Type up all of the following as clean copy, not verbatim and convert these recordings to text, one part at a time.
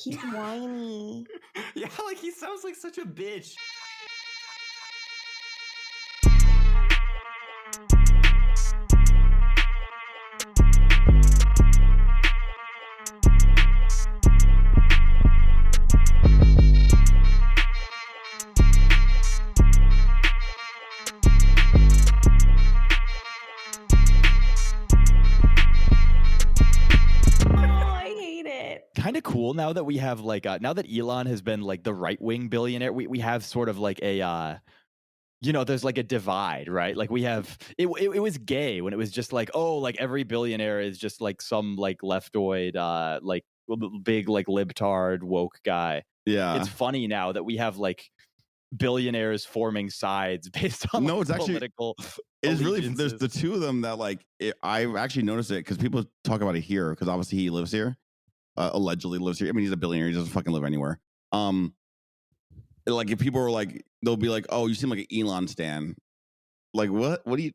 He's whiny. Yeah, like he sounds like such a bitch. Kind of cool now that we have like now that Elon has been like the right-wing billionaire, we have sort of like a there's like a divide, right? Like we have it was gay when it was just like, oh, like every billionaire is just like some like leftoid like big like libtard woke guy. Yeah. It's funny now that we have like billionaires forming sides based on No, it's actually political it's really allegiances. there's the two of them that like I've actually noticed it because people talk about it here because obviously he lives here. Allegedly lives here. I mean, he's a billionaire. He doesn't fucking live anywhere. Like if people are like, they'll be like, "Oh, you seem like an Elon stan." Like what? What do you?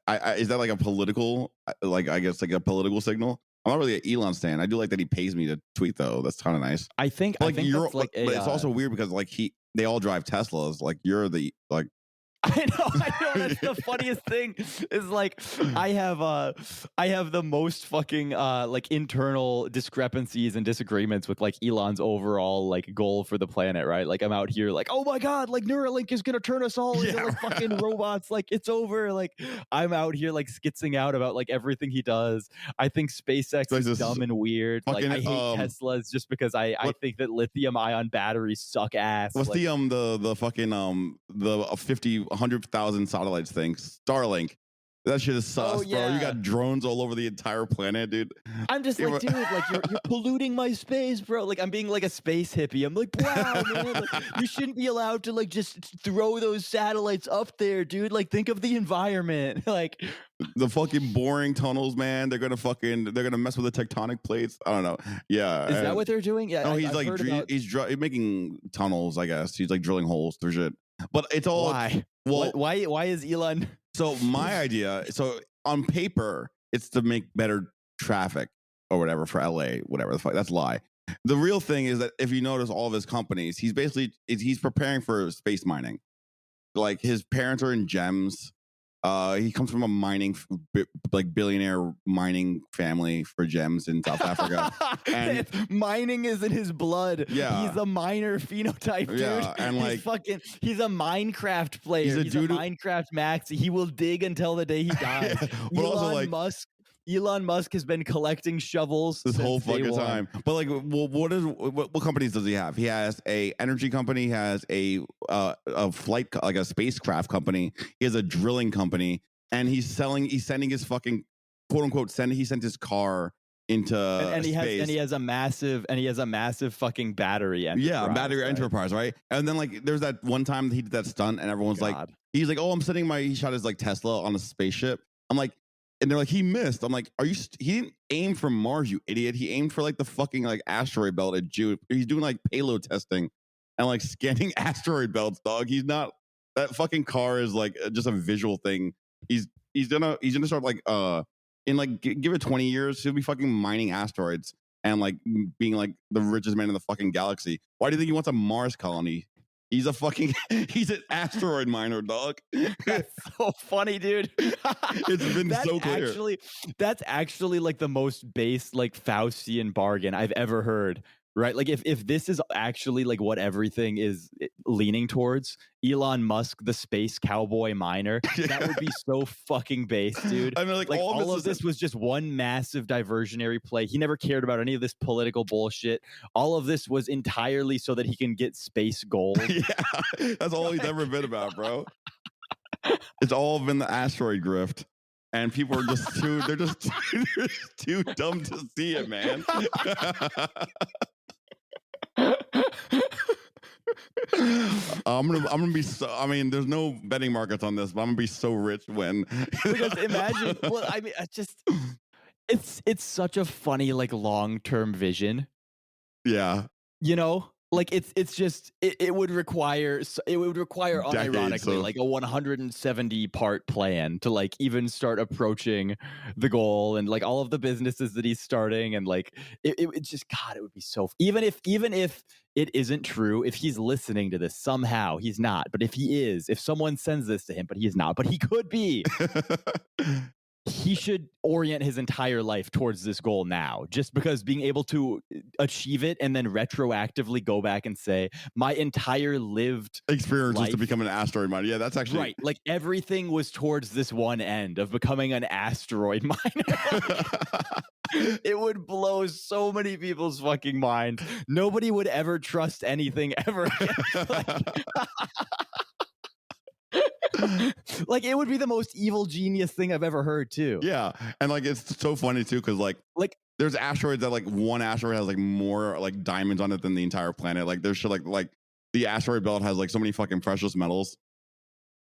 Is that like a political? Like I guess like a political signal. I'm not really an Elon stan. I do like that he pays me to tweet though. That's kind of nice. I think you're that's like but it's also weird because like they all drive Teslas. Like you're the like. I know. That's the funniest thing. Is like I have the most fucking like internal discrepancies and disagreements with like Elon's overall like goal for the planet, right? Like I'm out here like, oh my god, like Neuralink is gonna turn us all into like fucking robots. Like it's over. Like I'm out here like skitzing out about like everything he does. I think SpaceX is dumb and weird. Like I hate Teslas just because I think that lithium ion batteries suck ass. What's like, the fucking the 100,000 satellites thing, Starlink. That shit is sus, bro. You got drones all over the entire planet, dude. I'm just like, dude, like you're polluting my space, bro. Like I'm being like a space hippie. I'm like, wow, man, like, you shouldn't be allowed to like just throw those satellites up there, dude. Like think of the environment. Like the fucking boring tunnels, man. They're gonna mess with the tectonic plates. I don't know. Yeah, is that what they're doing? Yeah. No, he's making tunnels. I guess he's like drilling holes through shit. But it's all why? Well, why is Elon? So my idea, so on paper, it's to make better traffic or whatever for LA, whatever the fuck. That's a lie. The real thing is that if you notice all of his companies, he's preparing for space mining. Like his parents are in gems. He comes from a mining, like billionaire mining family for gems in South Africa. And mining is in his blood. Yeah, he's a miner phenotype, dude. Yeah, and he's a Minecraft player. He's a Minecraft max. He will dig until the day he dies. Elon Musk has been collecting shovels this whole fucking time. But like, what companies does he have? He has a energy company. He has a flight, like a spacecraft company. He has a drilling company, and he's sending his fucking quote unquote he sent his car into space. He has a massive fucking battery enterprise. Yeah, battery enterprise, right? And then like there's that one time he did that stunt, and everyone's like, he's like, oh, he shot his like Tesla on a spaceship. I'm like. And they're like, he missed. I'm like, he didn't aim for Mars, you idiot. He aimed for like the fucking like asteroid belt at Jupiter. He's doing like payload testing and like scanning asteroid belts, dog. He's not, that fucking car is like just a visual thing. He's gonna start like, in like, give it 20 years, he'll be fucking mining asteroids and like being like the richest man in the fucking galaxy. Why do you think he wants a Mars colony? He's an asteroid miner, dog. That's so funny, dude. It's been so clear. That's actually like the most base, like Faustian bargain I've ever heard. Right? Like if this is actually like what everything is leaning towards, Elon Musk, the space cowboy miner, that would be so fucking base, dude. I mean, like all of this was just one massive diversionary play. He never cared about any of this political bullshit. All of this was entirely so that he can get space gold. Yeah, that's all he's ever been about, bro. It's all been the asteroid grift. And people are just they're just too dumb to see it, man. I'm gonna be so. I mean, there's no betting markets on this, but I'm gonna be so rich when. Because imagine. Well, I mean, it's such a funny like long-term vision. Yeah. You know, Like it's just it would require Decades unironically of like a 170 part plan to like even start approaching the goal, and like all of the businesses that he's starting, and like it's just God, it would be so even if it isn't true, if he's listening to this somehow, he's not, but if he is, if someone sends this to him, but he is not, but he could be, he should orient his entire life towards this goal now, just because being able to achieve it and then retroactively go back and say my entire lived experience was to life, become an asteroid miner. Yeah, that's actually right. Like everything was towards this one end of becoming an asteroid miner. It would blow so many people's fucking minds. Nobody would ever trust anything ever again. Like it would be the most evil genius thing I've ever heard too. Yeah, and like it's so funny too because like there's asteroids that like one asteroid has like more like diamonds on it than the entire planet. Like there's shit like the asteroid belt has like so many fucking precious metals.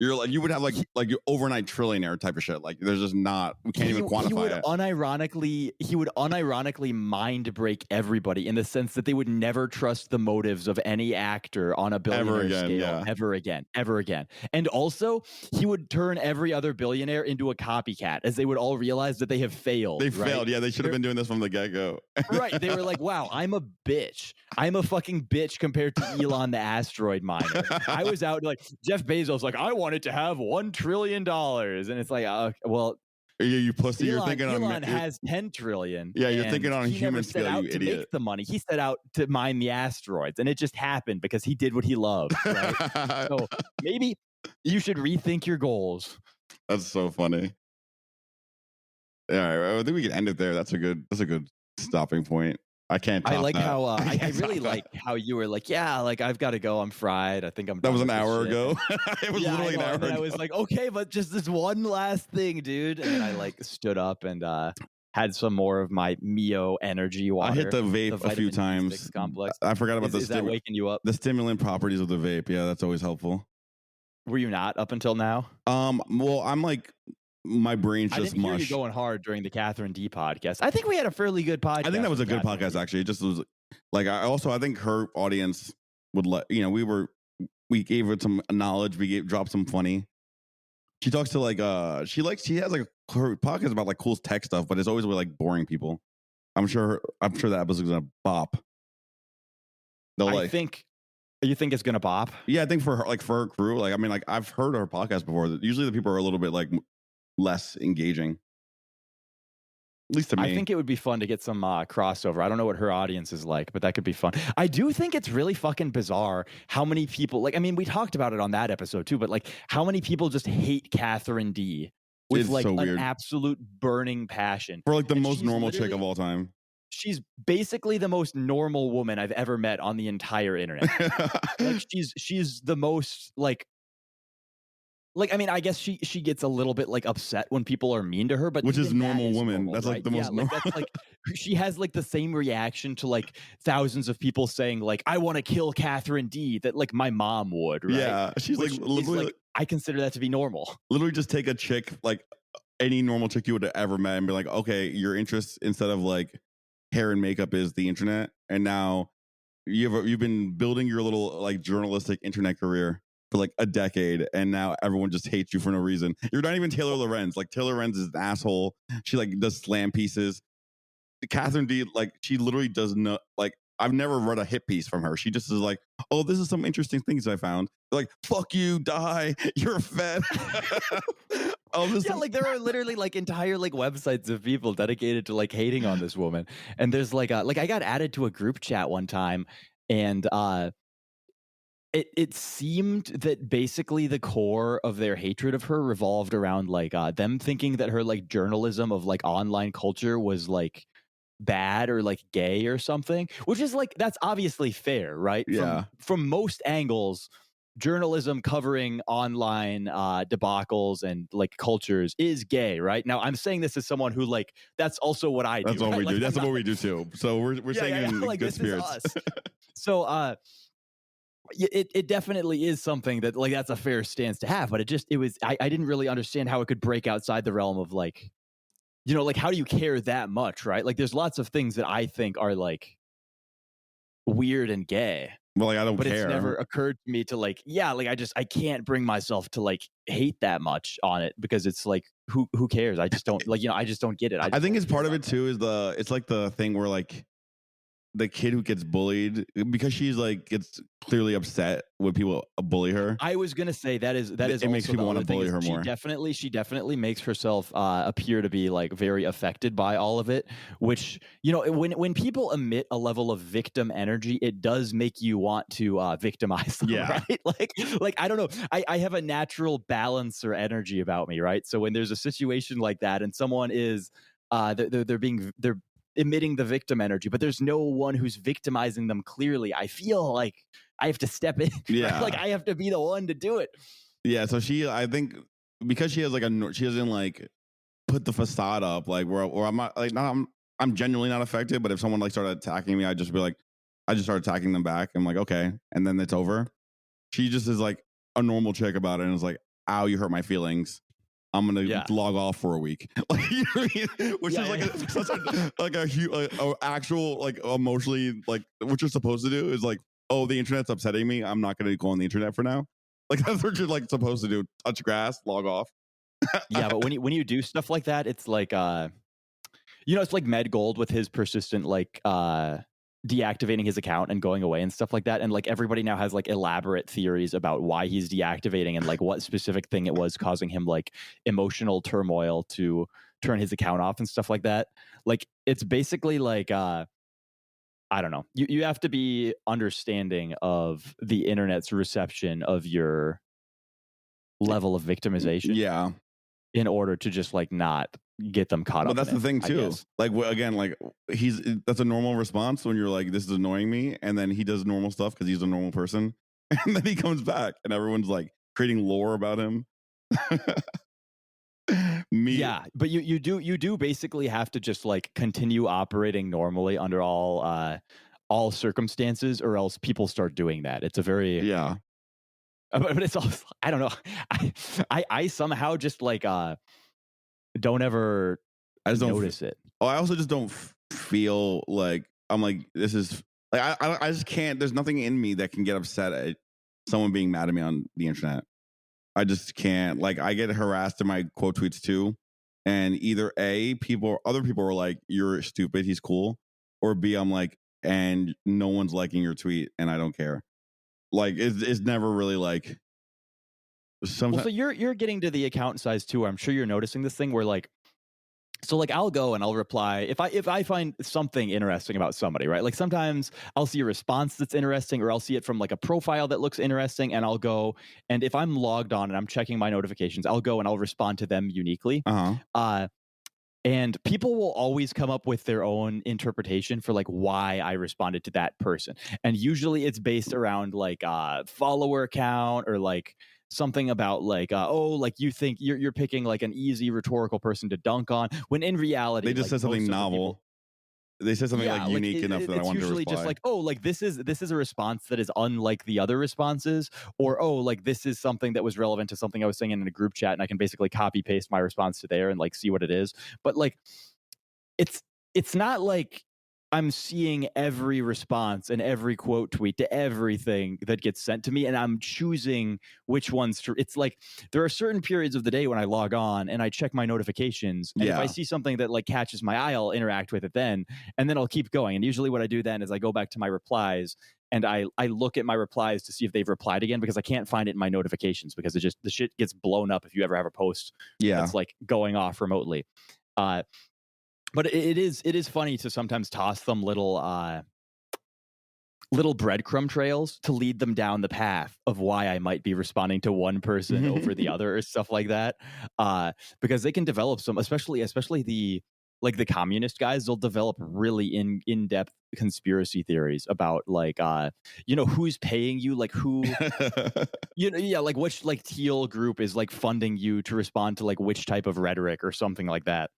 You're like you would have like your overnight trillionaire type of shit. Like there's just not, we can't even quantify it. He would unironically mind break everybody in the sense that they would never trust the motives of any actor on a billionaire scale ever again. And also he would turn every other billionaire into a copycat, as they would all realize that they have failed. They failed. Yeah, they should have been doing this from the get-go. Right. They were like, wow, I'm a bitch. I'm a fucking bitch compared to Elon the asteroid miner. I was out like Jeff Bezos, like, I wanted to have $1 trillion. And it's like, well, you pussy. You're thinking Elon has 10 trillion. Yeah, you're thinking on a human scale, you idiot. To make the money. He set out to mine the asteroids, and it just happened because he did what he loved. Right? So maybe you should rethink your goals. That's so funny. Yeah, I think we can end it there. That's a good stopping point. I can't. I like that. how I really like how you were like, yeah, like I've got to go. I'm fried. I think I'm. That was an hour ago. It was literally an hour ago. I was like, okay, but just this one last thing, dude. And then I like stood up and had some more of my Mio energy water. I hit the vape a few times. Complex. I forgot about is that waking you up? The stimulant properties of the vape. Yeah, that's always helpful. Were you not up until now? Well, I'm like. My brain's just I didn't mush. hear you going hard during the Catherine D podcast. I think we had a fairly good podcast. I think that was a good podcast, actually. It just was like, I think her audience would let, we gave her some knowledge. We dropped some funny. She talks to like, she has like her podcast about like cool tech stuff, but it's always with like boring people. I'm sure that episode's gonna bop. You think it's gonna bop? Yeah, I think for her crew, like, I mean, like I've heard her podcast before. Usually the people are a little bit like less engaging, at least to me. I think it would be fun to get some crossover. I don't know what her audience is like, but that could be fun. I do think it's really fucking bizarre how many people, like, I mean, we talked about it on that episode too, but like how many people just hate Catherine D with it's like so an absolute burning passion for like the most normal chick of all time. She's basically the most normal woman I've ever met on the entire internet. Like she's the most like I mean, I guess she gets a little bit like upset when people are mean to her, but which is normal woman. Normal, that's right? like the most normal. Like, that's like she has like the same reaction to like thousands of people saying like I want to kill Catherine D that like my mom would. Right? Yeah, she's like literally. Like, I consider that to be normal. Literally, just take a chick like any normal chick you would have ever met and be like, okay, your interest instead of like hair and makeup is the internet, and now you've been building your little like journalistic internet career for like a decade, and now everyone just hates you for no reason. You're not even Taylor Lorenz. Like Taylor Lorenz is an asshole. She like does slam pieces. Catherine D, like she literally does not like. I've never read a hit piece from her. She just is like, oh, this is some interesting things I found. They're like, fuck you, die. You're a fed. Like there are literally like entire like websites of people dedicated to like hating on this woman. And there's like I got added to a group chat one time, and it seemed that basically the core of their hatred of her revolved around like them thinking that her like journalism of like online culture was like bad or like gay or something, which is like that's obviously fair, right? Yeah. From most angles, journalism covering online debacles and like cultures is gay, right? Now I'm saying this as someone who like that's also what I do. That's what right? we like, do. That's what we do too. So we're saying in like, good this spirits. Is us. So it definitely is something that like that's a fair stance to have, but I didn't really understand how it could break outside the realm of like, like how do you care that much, right? Like there's lots of things that I think are like weird and gay. Well, like I don't But it's care. never occurred to me to like, yeah, like I can't bring myself to like hate that much on it because it's like who cares? I just don't like, I just don't get it. I think it's part of it too is it's like the thing where like the kid who gets bullied because she's like gets clearly upset when people bully her. I was gonna say that is it makes people want to bully her more. She definitely makes herself appear to be like very affected by all of it. Which when people emit a level of victim energy, it does make you want to victimize them, Yeah. right? Like I don't know. I have a natural balancer energy about me, right? So when there's a situation like that and someone is they're emitting the victim energy, but there's no one who's victimizing them clearly, I feel like I have to step in. Yeah. Right? Like I have to be the one to do it. Yeah. So I think because she has like she doesn't like put the facade up, like where I'm not like, I'm genuinely not affected, but if someone like started attacking me, I just start attacking them back. I'm like, okay. And then it's over. She just is like a normal chick about it. And it's like, ow, you hurt my feelings. I'm gonna log off for a week, like, you know what I mean? Which is like such a huge, actual like emotionally like what you're supposed to do is like, oh, the internet's upsetting me. I'm not gonna go on the internet for now. Like that's what you're like supposed to do. Touch grass, log off. Yeah, but when you do stuff like that, it's like it's like Med Gold with his persistent like deactivating his account and going away and stuff like that, and like everybody now has like elaborate theories about why he's deactivating and like what specific thing it was causing him like emotional turmoil to turn his account off and stuff like that. Like it's basically like I don't know, you have to be understanding of the internet's reception of your level of victimization in order to just like not get them caught up. But that's the thing too. Like again, like that's a normal response when you're like, this is annoying me, and then he does normal stuff because he's a normal person, and then he comes back and everyone's like creating lore about him. Yeah, but you do basically have to just like continue operating normally under all circumstances, or else people start doing that. It's a very but it's also, I don't know. I somehow just like don't ever notice it. Oh, I also just don't feel like I'm like this is like I just can't. There's nothing in me that can get upset at someone being mad at me on the internet. I just can't. Like I get harassed in my quote tweets too, and either other people are like, "You're stupid, he's cool," or B, I'm like, and no one's liking your tweet, and I don't care. Like it's never really like. Well, so you're getting to the account size too. I'm sure you're noticing this thing where like, so like I'll go and I'll reply if I find something interesting about somebody, right? Like sometimes I'll see a response that's interesting, or I'll see it from like a profile that looks interesting, and I'll go, and if I'm logged on and I'm checking my notifications, I'll go and I'll respond to them uniquely. And people will always come up with their own interpretation for like why I responded to that person, and usually it's based around like follower count, or like something about like like you think you're picking like an easy rhetorical person to dunk on, when in reality they just like, said something novel. They said something like unique enough that I wanted to reply. It's usually just like, oh, like this is a response that is unlike the other responses, or oh, like this is something that was relevant to something I was saying in a group chat, and I can basically copy paste my response to there and like see what it is. But like it's not like I'm seeing every response and every quote tweet to everything that gets sent to me, and I'm choosing which ones to. It's like there are certain periods of the day when I log on and I check my notifications, and if I see something that like catches my eye, I'll interact with it then, and then I'll keep going. And usually what I do then is I go back to my replies and I look at my replies to see if they've replied again, because I can't find it in my notifications, because it just, the shit gets blown up if you ever have a post that's like going off remotely. But it is funny to sometimes toss them little breadcrumb trails to lead them down the path of why I might be responding to one person over the other, or stuff like that. Because they can develop some, especially the communist guys, they'll develop really in-depth conspiracy theories about like who's paying you, like who like which like teal group is like funding you to respond to like which type of rhetoric or something like that.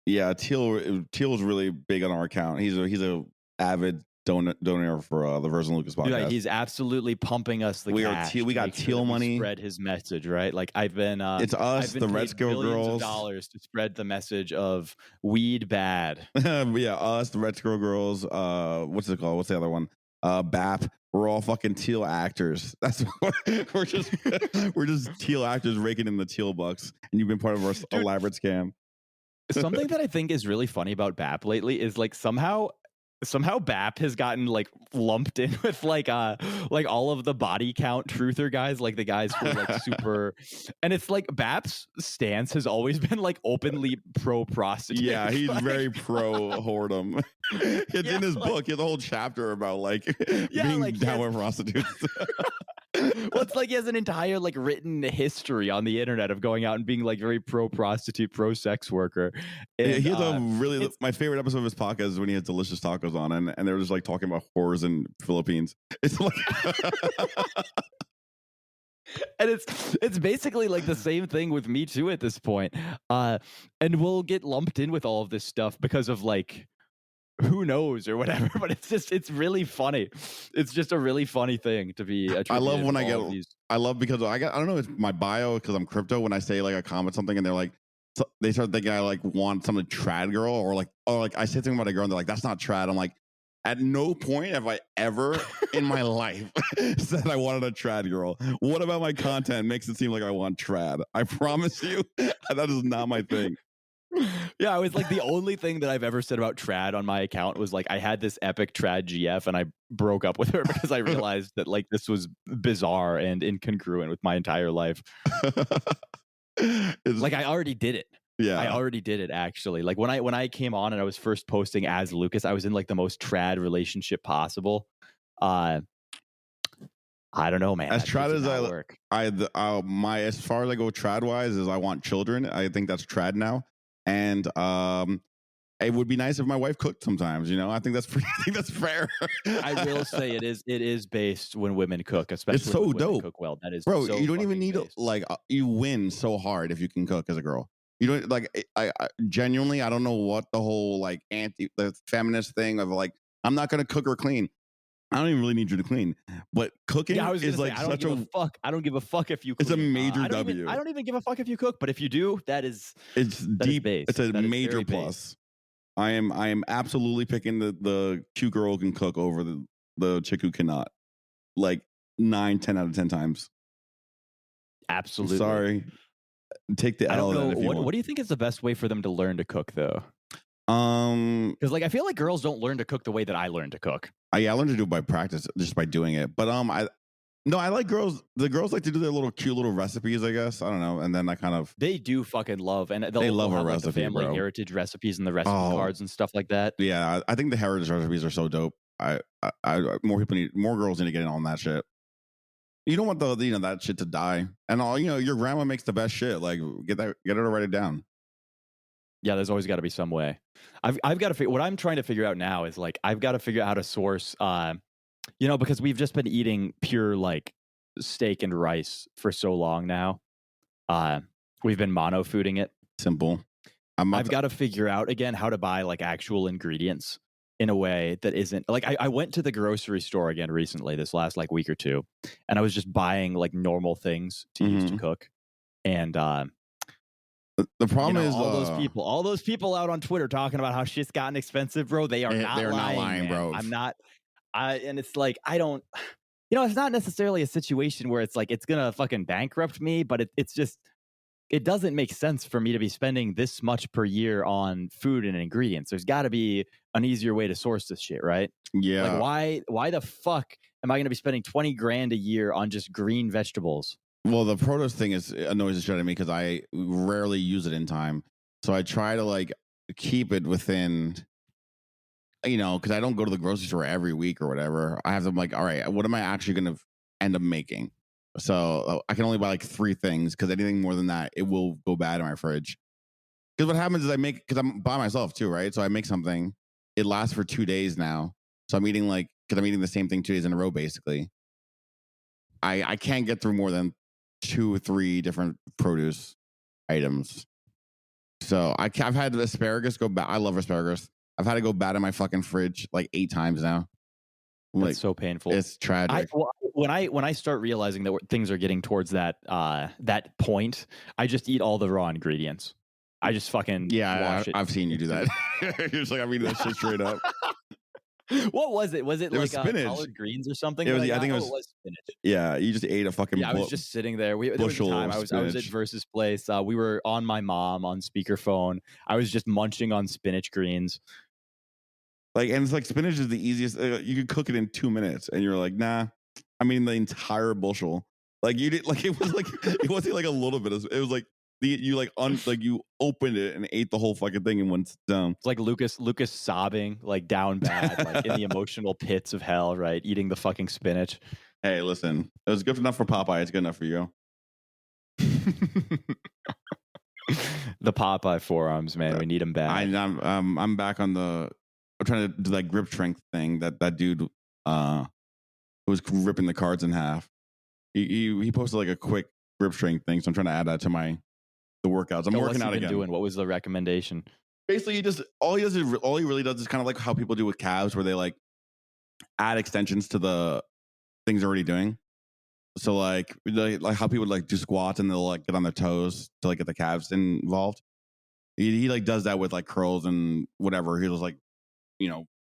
Yeah, Teal's really big on our account. He's a avid donor for the Version Lucas podcast. Yeah, he's absolutely pumping us the cash. We got Teal money. Spread his message, right? Like I've been. It's us, the Red Scale Girls. Dollars to spread the message of weed bad. Yeah, us, the Red Scale Girls. What's it called? What's the other one? BAP. We're all fucking teal actors. That's what we're just teal actors raking in the teal bucks, and you've been part of our elaborate scam. Something that I think is really funny about BAP lately is like somehow BAP has gotten like lumped in with like all of the body count truther guys, like the guys who are like super, and it's like BAP's stance has always been like openly pro prostitute. Yeah, he's like, very pro whoredom. It's in his book. He has a whole chapter about like being like, down with prostitutes. Well, it's like he has an entire like written history on the internet of going out and being like very pro prostitute, pro sex worker. And, he has a really my favorite episode of his podcast is when he has delicious tacos on, and they were just like talking about whores in Philippines. It's like, and it's basically like the same thing with Me Too at this point. And we'll get lumped in with all of this stuff because of like, who knows or whatever, but it's really funny. It's just a really funny thing to be. I love when I love because I don't know, it's my bio because I'm crypto. When I say like a comment something and they're like, so they start thinking I like want some trad girl or like I say something about a girl and they're like, that's not trad. I'm like, at no point have I ever in my life said I wanted a trad girl. What about my content makes it seem like I want trad? I promise you that is not my thing. Yeah, it was like the only thing that I've ever said about trad on my account was like I had this epic trad GF and I broke up with her because I realized that like this was bizarre and incongruent with my entire life. Like I already did it. Yeah, I already did it actually. Like when I came on and I was first posting as Lucas, I was in like the most trad relationship possible. I don't know, man. As trad as as far as I go trad wise is I want children. I think that's trad now. And it would be nice if my wife cooked sometimes. You know, I think that's fair. I will say it is based when women cook, especially it's so when women dope. Cook well. That is, bro. So you don't even need based. like you win so hard if you can cook as a girl. You don't like. I genuinely I don't know what the whole like the feminist thing of like I'm not gonna cook or clean. I don't even really need you to clean, but cooking is like such a fuck. I don't give a fuck if you clean. It's a major W. I don't even give a fuck if you cook, but if you do, it's deep. Based. It's a major plus. I am absolutely picking the cute girl who can cook over the chick who cannot. Like 9, 10 out of 10 times. Absolutely. Sorry. Take the L. What do you think is the best way for them to learn to cook though? Because like I feel like girls don't learn to cook the way that I learned to cook. I learned to do it by practice, just by doing it. But I like girls. The girls like to do their cute little recipes, I guess. I don't know. And then I kind of they do fucking love, and they love a recipe, like, the family bro. heritage recipes and the recipe cards and stuff like that. Yeah, I think the heritage recipes are so dope. More girls need to get in on that shit. You don't want that shit to die. And your grandma makes the best shit. Like get her to write it down. Yeah, there's always got to be some way. I've got to figure. What I'm trying to figure out now is like I've got to figure out how to source. Because we've just been eating pure like steak and rice for so long now. We've been mono fooding it. Simple. I've got to figure out again how to buy like actual ingredients in a way that isn't like I went to the grocery store again recently this last like week or two, and I was just buying like normal things to use to cook, and the problem is all those people out on Twitter talking about how shit's gotten expensive, bro. They're not lying, bro. I'm not. And it's like I don't. It's not necessarily a situation where it's like it's gonna fucking bankrupt me, but it's just. It doesn't make sense for me to be spending this much per year on food and ingredients. There's got to be an easier way to source this shit, right? Yeah. Like why the fuck am I going to be spending $20,000 a year on just green vegetables? Well, the produce thing annoys the shit out of me because I rarely use it in time. So I try to like keep it within, because I don't go to the grocery store every week or whatever. I have to like, all right, what am I actually going to end up making? So I can only buy like 3 things because anything more than that, it will go bad in my fridge. Because what happens is because I'm by myself too, right? So I make something, it lasts for 2 days now. So I'm eating because I'm eating the same thing 2 days in a row, basically. I can't get through more than 2 or 3 different produce items. So I've had asparagus go bad. I love asparagus. I've had to go bad in my fucking fridge like 8 times now. That's so painful. It's tragic. When I start realizing that things are getting towards that point, I just eat all the raw ingredients. I just fucking wash it. I've seen you do that. You're just like I'm eating that shit straight up. What was it? Was it It was like spinach. collard greens or something? It that was. I I got? think it Oh, it was. was spinach. Yeah, you just ate a fucking Yeah, I was just sitting there. There was a bushel time of I was at spinach. Versus Place. We were on my mom on speakerphone. I was just munching on spinach greens. Like, and it's like spinach is the easiest. You could cook it in 2 minutes, and you're like, nah. I mean, the entire bushel. Like you did. Like it was like it wasn't like a little bit. It was like you like you opened it and ate the whole fucking thing in one down. It's like Lucas sobbing, like down bad, like in the emotional pits of hell, right? Eating the fucking spinach. Hey, listen, it was good enough for Popeye. It's good enough for you. The Popeye forearms, man. We need them back. I'm back on the. I'm trying to do that grip strength thing that dude who was ripping the cards in half. He posted like a quick grip strength thing, so I'm trying to add that to the workouts. I'm working out again. Doing? What was the recommendation? Basically, all he really does is kind of like how people do with calves, where they like add extensions to the things they're already doing. So like how people like do squats and they'll like get on their toes to like get the calves involved. He like does that with like curls and whatever. He'll just like,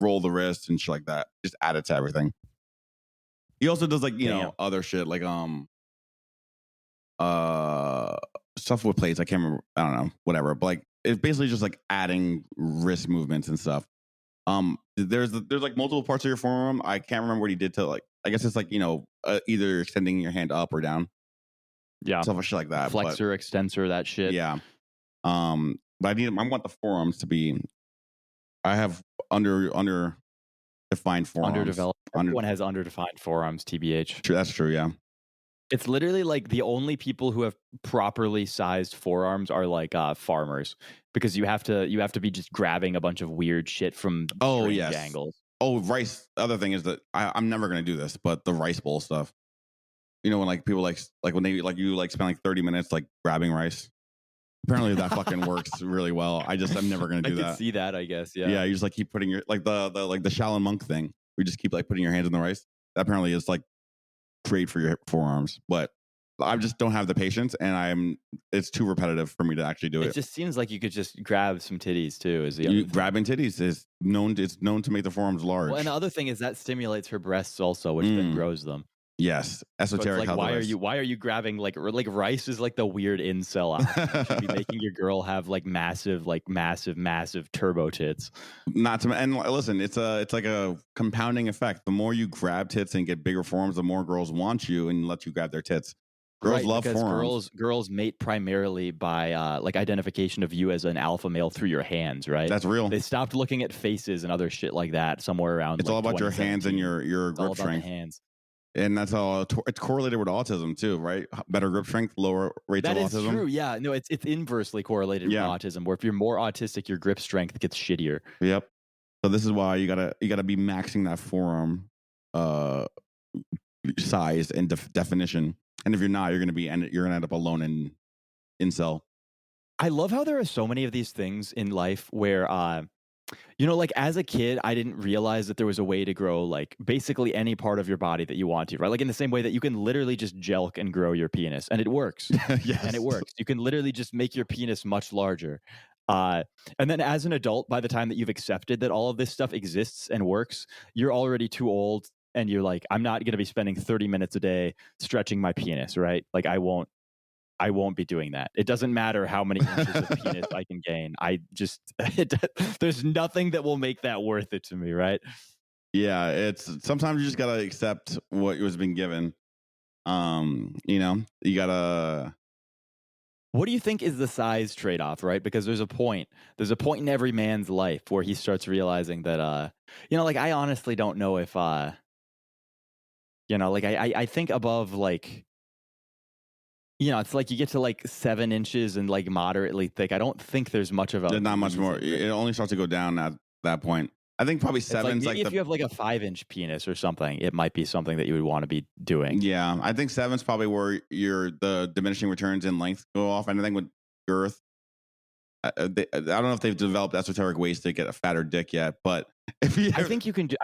roll the wrists and shit like that. Just add it to everything. He also does like, other shit like stuff with plates. I can't remember. I don't know. Whatever. But like it's basically just like adding wrist movements and stuff. There's like multiple parts of your forearm. I can't remember what he did to like. I guess it's like either extending your hand up or down. Yeah, stuff shit like that. Flexor, extensor, that shit. Yeah. But I want the forearms to be. I have underdefined forearms. Underdeveloped. Everyone has underdefined forearms. TBH. True, that's true. Yeah. It's literally like the only people who have properly sized forearms are like farmers, because you have to be just grabbing a bunch of weird shit from angles. Oh, rice. The other thing is that I'm never gonna do this, but the rice bowl stuff. When like people like when they like you like spend like 30 minutes like grabbing rice. Apparently that fucking works really well. I'm never gonna do that. I can see that, I guess. Yeah. Yeah, you just like keep putting your like the Shaolin monk thing. We just keep like putting your hands in the rice. That apparently is like great for your forearms, but I just don't have the patience, and it's too repetitive for me to actually do it. It just seems like you could just grab some titties too. Grabbing titties is known to make the forearms large. Well, and the other thing is that stimulates her breasts also, which then grows them. Yes, esoteric. So like, why are you grabbing like rice is like the weird incel option. You should be making your girl have like massive turbo tits. Not to and listen, it's like a compounding effect. The more you grab tits and get bigger forms, the more girls want you and let you grab their tits. Girls love forearms. Girls mate primarily by like identification of you as an alpha male through your hands, right? That's real. They stopped looking at faces and other shit like that somewhere around. It's all about your hands and your grip strength. Hands. And that's all. It's correlated with autism too, right? Better grip strength, lower rates of autism. That is true. Yeah, no, it's inversely correlated with autism. Where if you're more autistic, your grip strength gets shittier. Yep. So this is why you gotta be maxing that forearm size and definition. And if you're not, you're gonna end up alone in incel. I love how there are so many of these things in life where like as a kid, I didn't realize that there was a way to grow like basically any part of your body that you want to, right? Like in the same way that you can literally just jelq and grow your penis, and it works. Yes. And it works. You can literally just make your penis much larger. And then as an adult, by the time that you've accepted that all of this stuff exists and works, you're already too old, and you're like, I'm not going to be spending 30 minutes a day stretching my penis, right? Like I won't be doing that. It doesn't matter how many inches of penis I can gain. There's nothing that will make that worth it to me, right? Yeah, it's sometimes you just gotta accept what was been given. You gotta. What do you think is the size trade-off, right? Because there's a point in every man's life where he starts realizing that, like I honestly don't know if, like I think above like. It's like you get to like 7 inches and like moderately thick. I don't think there's much of a. There's not much more. It only starts to go down at that point. I think probably 7's like if you have like a 5-inch penis or something, it might be something that you would want to be doing. Yeah, I think 7's probably where the diminishing returns in length go off. And I think with girth, I don't know if they've developed esoteric ways to get a fatter dick yet, but I think you can do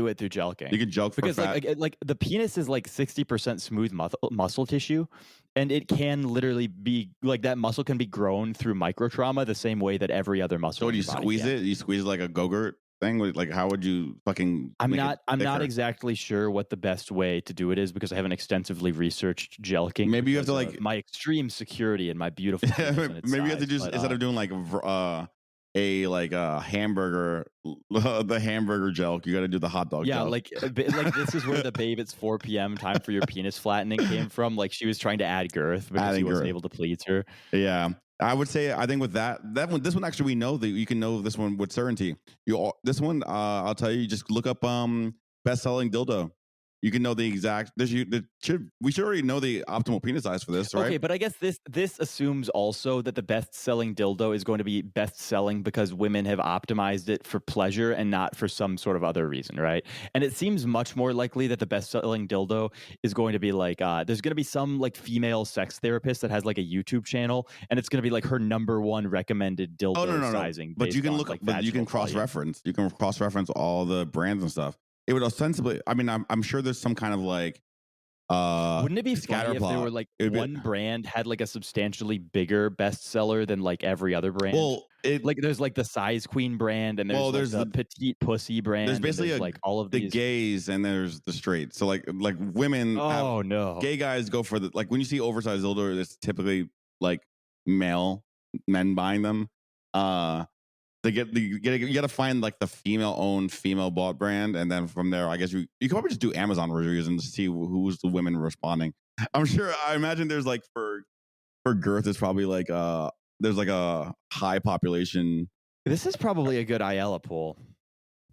it through jelqing. You can jelq because like the penis is like 60% smooth muscle tissue, and it can literally be like that muscle can be grown through micro trauma the same way that every other muscle. So do you squeeze it? You squeeze it like a Go-Gurt? thing? Like, how would you fucking? I'm make not. it I'm not thicker? exactly sure what the best way to do it is because I haven't extensively researched jelqing. Maybe you have to Because of like. my extreme security and my beautiful penis and its Maybe you have to size. just But instead of doing like a hamburger, the hamburger gel, you got to do the hot dog yeah, gel. like this is where the babe it's 4 p.m. time for your penis flattening came from. Like she was trying to add girth because he Adding wasn't girth. able to please her. Yeah. I would say I think with that one, this one actually we know that you can know this one with certainty. This one I'll tell you, just look up best selling dildo. You can know the exact. We should already know the optimal penis size for this, right? Okay, but I guess this assumes also that the best-selling dildo is going to be best-selling because women have optimized it for pleasure and not for some sort of other reason, right? And it seems much more likely that the best-selling dildo is going to be like there's going to be some like female sex therapist that has like a YouTube channel, and it's going to be like her #1 recommended dildo no. sizing. But you can on, look, like, but you can vaginal volume. cross-reference. You can cross-reference all the brands and stuff. It would ostensibly. I mean, I'm sure there's some kind of like. Wouldn't it be funny if there scatterplot. were like It would be- one brand had like a substantially bigger bestseller than like every other brand? Well, like there's like the size queen brand and there's, Well, like there's the the- petite pussy brand. there's and basically like all of the these. gays and there's the straight. So like women. Oh no! Gay guys go for the like when you see oversized dildo, it's typically like men buying them. You got to find like the female owned, female bought brand, and then from there, I guess you can probably just do Amazon reviews and see who's the women responding. I imagine there's like for girth, it's probably like there's like a high population. This is probably a good Ayala pool.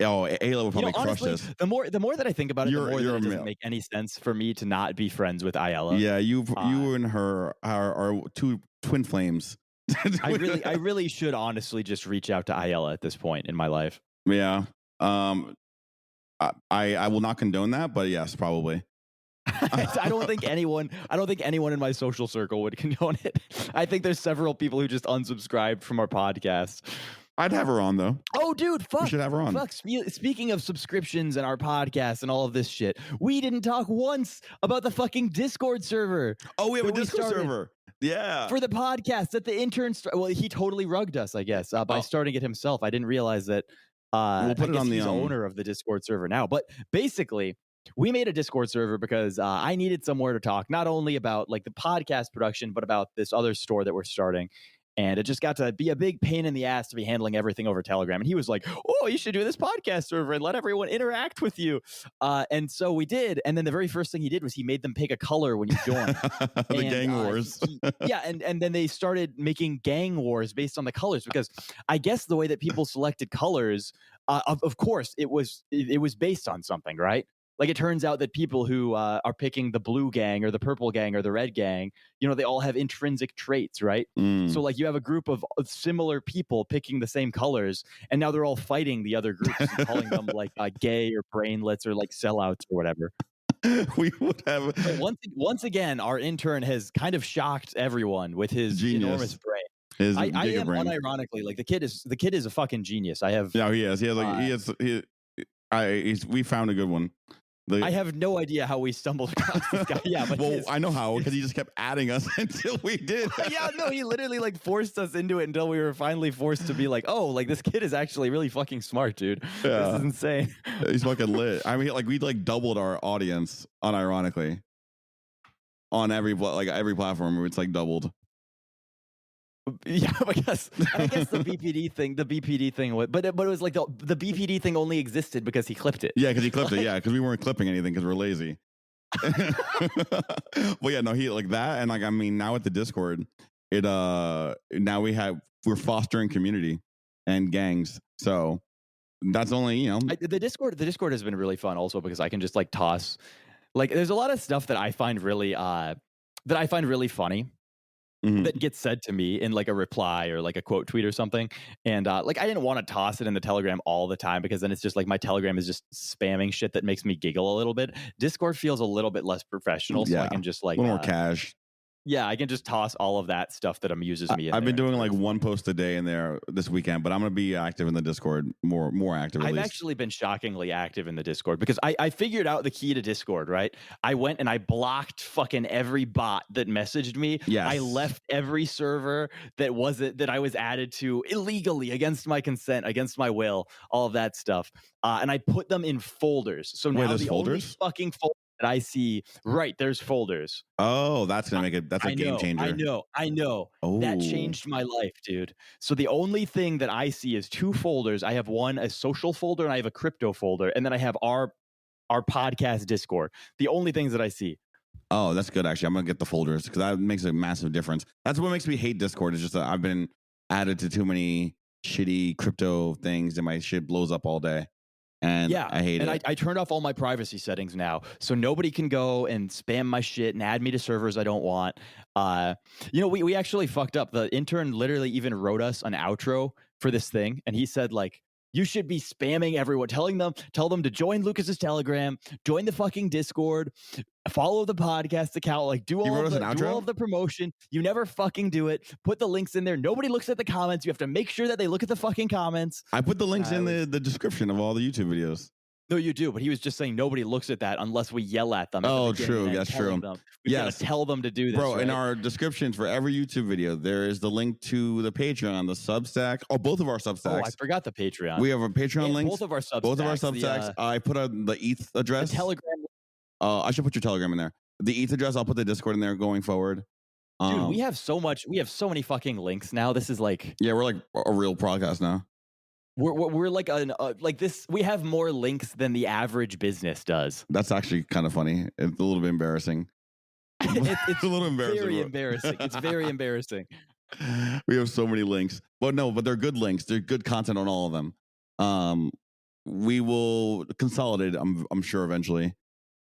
Oh, Ayla would probably crush honestly, this. the more that I think about it, the more that you're it a doesn't male. make any sense for me to not be friends with Ayala. Yeah, you and her are two twin flames. I really should honestly just reach out to Ayala at this point in my life. Yeah. I will not condone that, but yes, probably. I don't think anyone in my social circle would condone it. I think there's several people who just unsubscribed from our podcast. I'd have her on though. Oh, dude, fuck. We should have her on. Fuck. Speaking of subscriptions and our podcast and all of this shit, we didn't talk once about the fucking Discord server. Oh, we have a Discord server. Yeah. For the podcast that the intern well, he totally rugged us, I guess, by starting it himself. I didn't realize that we'll put it on the owner of the Discord server now. But basically, we made a Discord server because I needed somewhere to talk not only about like the podcast production, but about this other store that we're starting. And it just got to be a big pain in the ass to be handling everything over Telegram. And he was like, oh, you should do this podcast server and let everyone interact with you. And so we did. And then the very first thing he did was he made them pick a color when you joined. The gang wars. And then they started making gang wars based on the colors because I guess the way that people selected colors, of course, it was based on something, right? Like it turns out that people who are picking the blue gang or the purple gang or the red gang, they all have intrinsic traits, right? So like you have a group of similar people picking the same colors, and now they're all fighting the other groups, and calling them like gay or brainlets or like sellouts or whatever. We would have. But once again, our intern has kind of shocked everyone with his enormous brain. I am unironically like the kid is a fucking genius. I have. Yeah, he is. We found a good one. I have no idea how we stumbled across this guy. Yeah, but I know how, because he just kept adding us until we did. Yeah, no, he literally like forced us into it until we were finally forced to be like, oh, like this kid is actually really fucking smart, dude. Yeah. This is insane. He's fucking lit. I mean, like we like doubled our audience unironically on every platform. It's like doubled. Yeah, I guess the BPD thing, but it was like the BPD thing only existed because he clipped it. Yeah, because he clipped it. Yeah, because we weren't clipping anything because we're lazy. Well, yeah, no, he like that, and like I mean, now at the Discord, now we're fostering community and gangs. So that's only the Discord has been really fun also because I can just like toss like there's a lot of stuff that I find really funny. Mm-hmm. That gets said to me in like a reply or like a quote tweet or something. And like I didn't want to toss it in the Telegram all the time because then it's just like my Telegram is just spamming shit that makes me giggle a little bit. Discord feels a little bit less professional. So I can just like a little more cash. Yeah, I can just toss all of that stuff that amuses me in I've been there. doing like one post a day in there this weekend, but I'm gonna be active in the Discord, more active at I've least. actually been shockingly active in the Discord because I figured out the key to Discord, right? I went and I blocked fucking every bot that messaged me. Yes. I left every server that I was added to illegally, against my consent, against my will, all of that stuff. And I put them in folders. So now there's the only folders? fucking folder that I see, right, there's folders. Oh, that's gonna make it. That's a game changer. I know. Oh, That changed my life, dude. So the only thing that I see is two folders. I have one, a social folder, and I have a crypto folder, and then I have our podcast Discord. The only things that I see. Oh, that's good. Actually, I'm gonna get the folders because that makes a massive difference. That's what makes me hate Discord. Is just that I've been added to too many shitty crypto things, and my shit blows up all day. And yeah, I hate it. I turned off all my privacy settings now, so nobody can go and spam my shit and add me to servers I don't want. We actually fucked up. The intern literally even wrote us an outro for this thing, and he said like, you should be spamming everyone, tell them to join Lucas's Telegram, join the fucking Discord, follow the podcast account, like do all of the promotion. You never fucking do it. Put the links in there. Nobody looks at the comments. You have to make sure that they look at the fucking comments. I put the links in the description of all the YouTube videos. No, you do, but he was just saying nobody looks at that unless we yell at them. Oh, true. That's true. We gotta tell them to do this. Bro, right? In our descriptions for every YouTube video, there is the link to the Patreon, the Substack. Oh, both of our Substacks. Oh, I forgot the Patreon. We have a Patreon link. Both of our Substacks. I put the ETH address. The Telegram. I should put your Telegram in there. The ETH address. I'll put the Discord in there going forward. Dude, we have so many fucking links now. This is like, yeah, we're like a real podcast now. We're like like this. We have more links than the average business does. That's actually kind of funny. It's a little bit embarrassing. It's a little embarrassing. Very embarrassing. It's very embarrassing. We have so many links, but they're good links. They're good content on all of them. We will consolidate. I'm sure eventually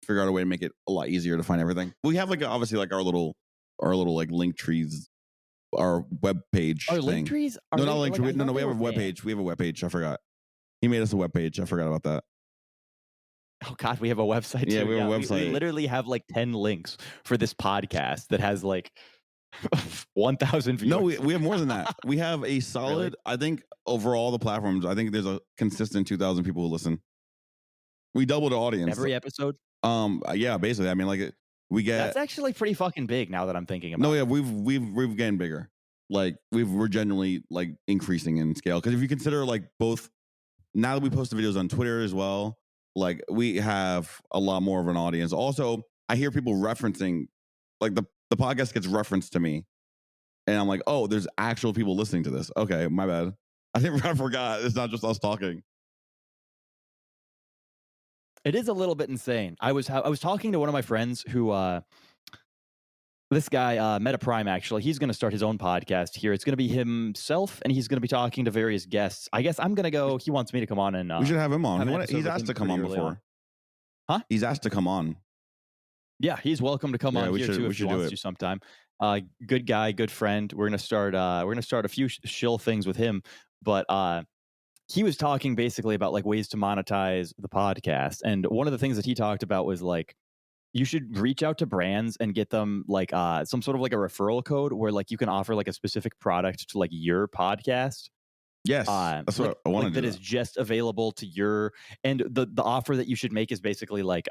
figure out a way to make it a lot easier to find everything. We have obviously our little like link trees. Our web page. Our link trees? No, not link tree. No, we have a web page. We have a web page. I forgot. He made us a web page. I forgot about that. Oh God, we have a website. Yeah, we have a website. We literally have like 10 links for this podcast that has like 1,000 views. No, we have more than that. We have a solid. Really? I think over all the platforms, I think there's a consistent 2,000 people who listen. We doubled the audience every episode. Yeah, basically. I mean, like we get. That's actually pretty fucking big now that I'm thinking about. No, yeah, we've getting bigger. Like we're genuinely like increasing in scale because if you consider like both, now that we post the videos on Twitter as well, like we have a lot more of an audience. Also, I hear people referencing, like the podcast gets referenced to me, and I'm like, oh, there's actual people listening to this. Okay, my bad. I forgot. It's not just us talking. It is a little bit insane. I was talking to one of my friends who, this guy, Meta Prime, actually, he's going to start his own podcast here. It's going to be himself, and he's going to be talking to various guests. I guess I'm going to go. He wants me to come on and we should have him on. He's asked to come on before. Huh? He's asked to come on. Yeah, he's welcome to come on here too if he wants to sometime. Good guy, good friend. We're going to start a few shill things with him, but he was talking basically about like ways to monetize the podcast. And one of the things that he talked about was like, you should reach out to brands and get them like some sort of like a referral code where like you can offer like a specific product to like your podcast. Yes, that's what I want to do. That is just available to your, and the offer that you should make is basically like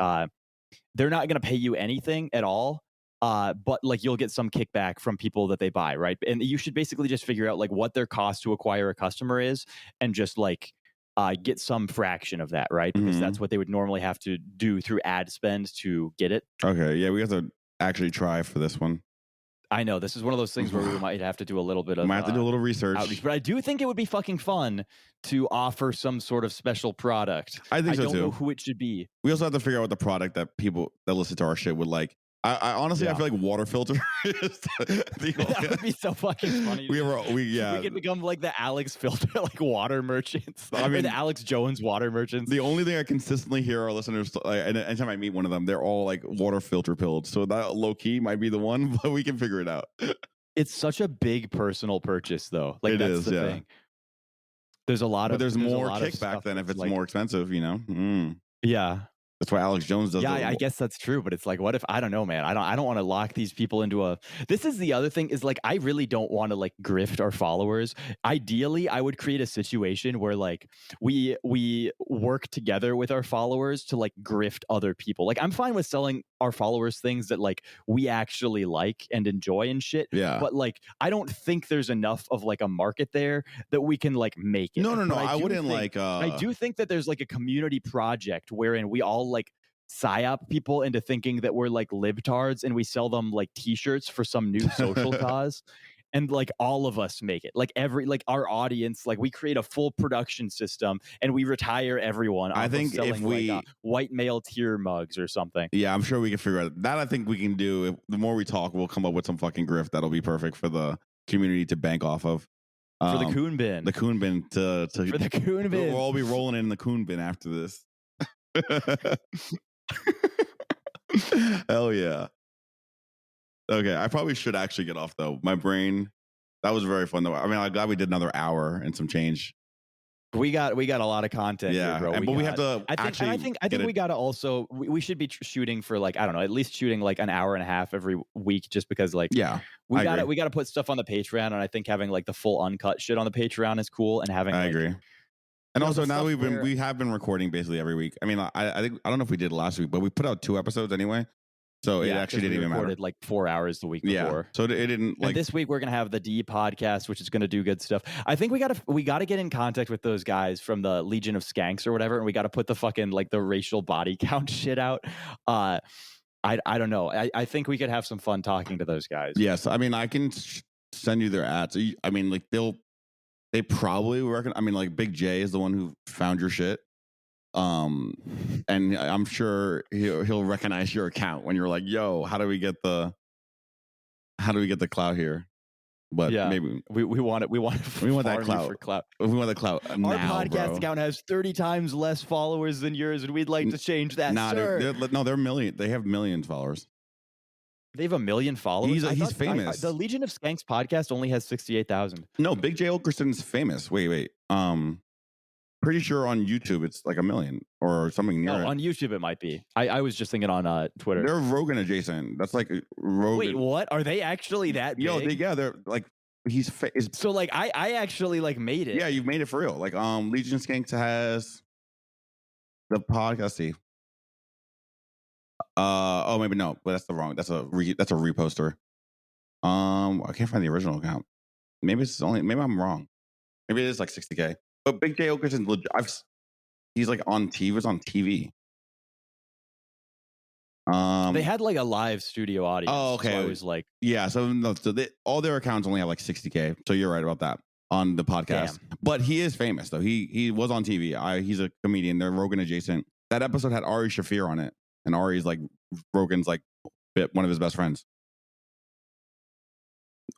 they're not going to pay you anything at all. But like you'll get some kickback from people that they buy, right? And you should basically just figure out like what their cost to acquire a customer is, and just like get some fraction of that, right? Because that's what they would normally have to do through ad spend to get it. Okay, yeah, we have to actually try for this one. I know this is one of those things where we might have to do a little bit of. Might have to do a little research, outreach, but I do think it would be fucking fun to offer some sort of special product. I think so too. I don't know who it should be. We also have to figure out what the product that people that listen to our shit would like. I honestly, I feel like water filter is that would be so fucking funny. We could become like the Alex Filter, like water merchants. I mean, the Alex Jones water merchants. The only thing I consistently hear our listeners, and anytime I meet one of them, they're all like water filter pilled. So that low key might be the one, but we can figure it out. It's such a big personal purchase, though. Like that's the thing. There's a lot of. But there's more kickback than if it's like, more expensive, you know. Yeah. That's why Alex Jones does. Yeah, I guess that's true, but it's like, what if I don't know, man? I don't want to lock these people into a. This is the other thing is like I really don't want to like grift our followers. Ideally, I would create a situation where like we work together with our followers to like grift other people. Like I'm fine with selling our followers things that like we actually like and enjoy and shit. Yeah. But like I don't think there's enough of like a market there that we can like make it. No. But I wouldn't think, like. I do think that there's like a community project wherein we all like psyop people into thinking that we're like libtards and we sell them like t-shirts for some new social cause. And like all of us make it like our audience, like we create a full production system and we retire everyone. I think selling, if we like, white male tier mugs or something. Yeah, I'm sure we can figure out that. I think we can do. If, the more we talk, we'll come up with some fucking grift that'll be perfect for the community to bank off of. For the coon bin. The coon bin to for the coon bin. We'll all be rolling in the coon bin after this. Hell yeah. Okay, I probably should actually get off though. My brain, that was very fun though. I mean, I'm glad we did another hour and some change. We got a lot of content here, bro. But we have to I think we got to also we should be shooting for like I don't know, at least shooting like an hour and a half every week, just because like we got to put stuff on the Patreon, and I think having like the full uncut shit on the Patreon is cool, and having I agree. And also now we have been recording basically every week. I mean, I think I don't know if we did last week, but we put out 2 episodes anyway. So it actually didn't even matter. Like 4 hours the week before. So it didn't like. And this week we're gonna have the D podcast, which is gonna do good stuff. I think we gotta get in contact with those guys from the Legion of Skanks or whatever, and we gotta put the fucking like the racial body count shit out. I don't know. I think we could have some fun talking to those guys. Yes, I mean I can send you their ads. I mean like they probably reckon. I mean like Big J is the one who found your shit. And I'm sure he'll recognize your account when you're like, yo, how do we get the clout here? But maybe we want it. We want that clout. For clout. We want the clout. Our now, podcast account has 30 times less followers than yours, and we'd like to change that. They're million. They have millions of followers. They have 1 million followers. He's famous. The Legion of Skanks podcast only has 68,000. No, Big J Okerson's famous. Wait. Pretty sure on YouTube it's like 1 million or something near it. On YouTube it might be. I was just thinking on Twitter. They're Rogan adjacent. That's like Rogan. Wait, what? Are they actually that big? Yo, they're like so like I actually like made it. Yeah, you've made it for real. Like Legion Skanks has the podcast. See. Maybe no, but that's that's a reposter. I can't find the original account. Maybe I'm wrong. Maybe it is like 60K. But Big J Okerson, he's like on TV. He was on TV. They had like a live studio audience. Oh, okay. So I was like, yeah. So all their accounts only have like 60K. So you're right about that on the podcast. Damn. But he is famous though. He was on TV. He's a comedian. They're Rogan adjacent. That episode had Ari Shaffir on it, and Ari's like Rogan's like one of his best friends.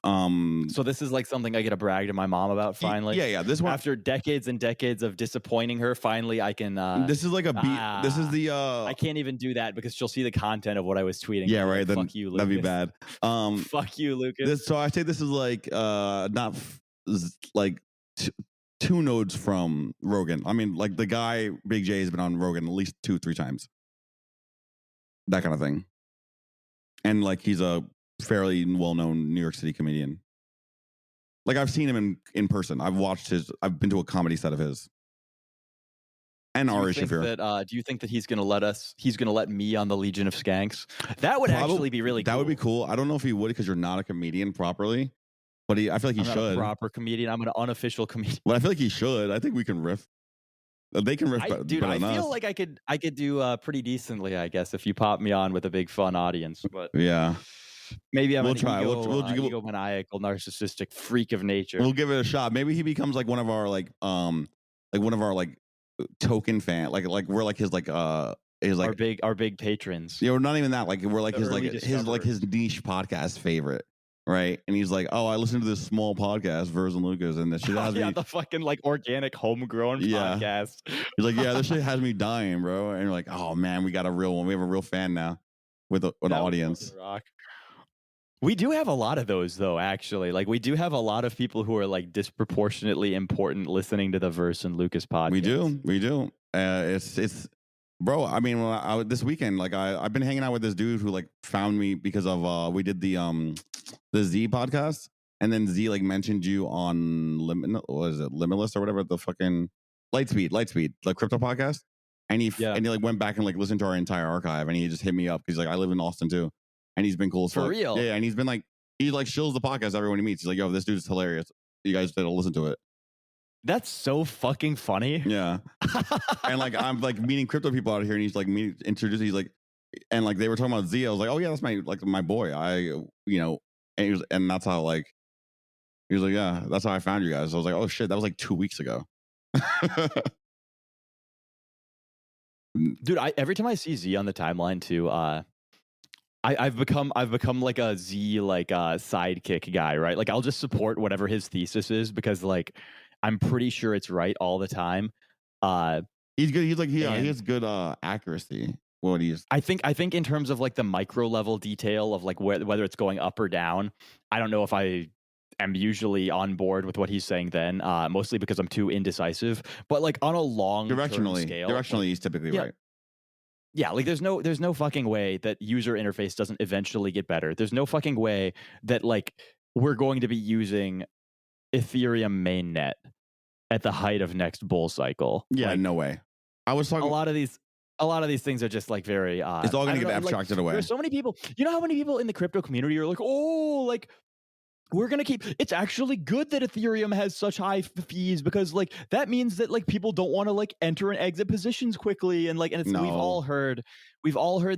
So this is like something I get to brag to my mom about finally. Yeah. This one, after decades and decades of disappointing her, finally I can. This is like a beat. This is the. I can't even do that because she'll see the content of what I was tweeting. Yeah, right. Like, fuck you, Lucas. That'd be bad. Fuck you, Lucas. So I say this is like not like 2 nodes from Rogan. I mean, like the guy Big J has been on Rogan at least 2-3 times. That kind of thing, and like he's a fairly well-known New York City comedian. Like I've seen him in person. I've been to a comedy set of his. And Ari Shaffir. Do you think that he's going to let me on the Legion of Skanks? That would actually be really cool. That would be cool. I don't know if he would because you're not a comedian properly, but I feel like he should. I'm not a proper comedian. I'm an unofficial comedian. But I feel like he should. I think we can riff. They can riff better than us. I feel like I could do pretty decently, I guess, if you pop me on with a big fun audience. But yeah. Maybe I'm we'll try. We'll egomaniacal, narcissistic freak of nature. We'll give it a shot. Maybe he becomes like one of our token fan. Like we're like his like is like our big patrons. Yeah, we're not even that. Like we're like his niche podcast favorite. Right, and he's like, "Oh, I listened to this small podcast, Vers and Lucas, and this shit has me the fucking like organic homegrown podcast." He's like, "Yeah, this shit has me dying, bro." And you're like, "Oh man, we got a real one. We have a real fan now with an audience." Rock. We do have a lot of those, though. Actually, like we do have a lot of people who are like disproportionately important listening to the Vers and Lucas podcast. We do. It's Bro, I mean, this weekend, like I've been hanging out with this dude who like found me because of we did the Z podcast, and then Z like mentioned you on what is it, Limitless or whatever, the fucking Lightspeed, like crypto podcast, and he like went back and like listened to our entire archive, and he just hit me up because like I live in Austin too, and he's been cool as fuck. For real? Yeah, and he's been like he like shills the podcast everyone he meets. He's like, yo, this dude is hilarious. You guys gotta listen to it. That's so fucking funny. Yeah. And like I'm like meeting crypto people out here, and he's like introducing. He's like, and like they were talking about Z. I was like, oh yeah, that's my boy. And that's how like he was like, yeah, that's how I found you guys. I was like, oh shit, that was like 2 weeks ago. Dude, every time I see Z on the timeline too, I've become like a Z like sidekick guy, right? Like I'll just support whatever his thesis is because like I'm pretty sure it's right all the time. He's good. He's like he has good accuracy. What he's I think in terms of like the micro level detail of like whether it's going up or down, I don't know if I am usually on board with what he's saying then, mostly because I'm too indecisive. But like on a long scale, directionally he's typically right. Yeah, like there's no fucking way that user interface doesn't eventually get better. There's no fucking way that like we're going to be using Ethereum mainnet at the height of next bull cycle. Yeah, like, no way. I was talking a lot of these things are just like very it's all going to get abstracted away. There's so many people. You know how many people in the crypto community are like, "Oh, like we're going to keep it's actually good that Ethereum has such high fees because like that means that like people don't want to like enter and exit positions quickly and like and it's we've all heard